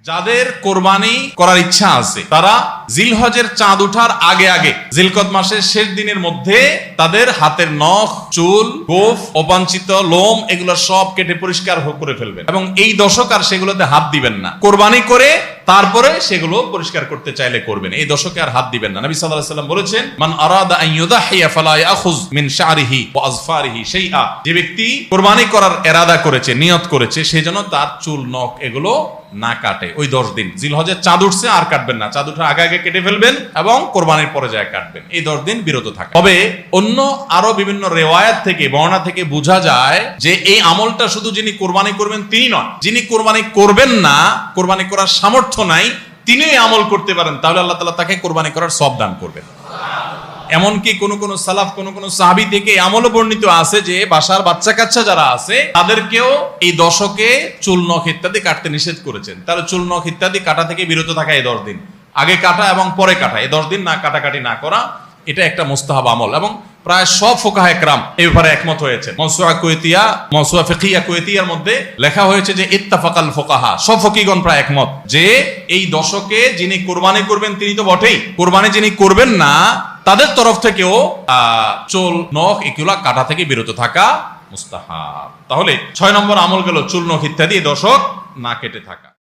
যাদের কোরবানি করার ইচ্ছা আছে তারা জিলহজের চাঁদ ওঠার আগে আগে জিলকদ মাসের শেষ দিনের মধ্যে তাদের হাতের নখ, চুল, গোফ, অবাঞ্ছিত লোম এগুলো সব কেটে পরিষ্কার করে ফেলবেন এবং এই দশক আর সেগুলোতে হাত দিবেন না। কোরবানি করে তারপরে সেগুলো পরিষ্কার করতে চাইলে করবেন, এই দশকে আর হাত দিবেন না। নবী সাল্লাল্লাহু আলাইহি ওয়াসাল্লাম বলেছেন, মান আরাদা আন ইউদাহিয়া ফালা ইয়াখুয মিন শা'রিহি ওয়া আযফারিহি শাইআ। যে ব্যক্তি কোরবানি করার ইরাদা করেছে, নিয়ত করেছে, সেজন্য তার চুল, নখ এগুলো না কাটে। ওই 10 দিন জিলহজের চাঁদ উঠছে আর কাটবেন না, চাঁদ উঠার আগে আগে কেটে ফেলবেন এবং কোরবানির পরে যায় কাটবেন। এই 10 দিন বিরত থাকা। তবে অন্য আরো বিভিন্ন রিওয়ায়াত থেকে, বর্ণনা থেকে বোঝা যায় যে এই আমলটা শুধু যিনি কোরবানি করবেন তিনি নন, যিনি কোরবানি করবেন না, কোরবানি করার সামর্থ্য নাই, তিনি এই আমল করতে পারেন, তাহলে আল্লাহ তাআলা তাকে কোরবানি করার সওয়াব দান করবেন। এমনকি কোন সালাফ, কোন সাহাবী থেকে আমলও বর্ণিত আছে যে বাসার বাচ্চা কাচ্চা যারা আছে তাদেরকেও এই দশকে চুল, নখ ইত্যাদি কাটতে নিষেধ করেছেন। তাহলে চুল, নখ ইত্যাদি কাটা থেকে বিরত থাকা এই 10 দিন, আগে কাটা এবং পরে কাটা, এই 10 দিন না কাটাকাটি না করা, এটা একটা মুস্তাহাব আমল। এবং প্রায় সব ফুকাহায়ে কেরাম এই ব্যাপারে একমত হয়েছে। মাওসুআ ফিকহিয়া কুয়েতিয়ার মধ্যে লেখা হয়েছে যে ইত্তাফাকাল ফুকাহা, সব ফকিহগণ প্রায় একমত যে এই দশকে যিনি কোরবানি করবেন তিনি তো বটেই, কোরবানি যিনি করবেন না তাদের তরফ থেকেও চুল, নখ এগুলা কাটা থেকে বিরত থাকা মুস্তাহাব। তাহলে 6 নম্বর আমল গেল চুল, নখ ইত্যাদি দশক না কেটে থাকা।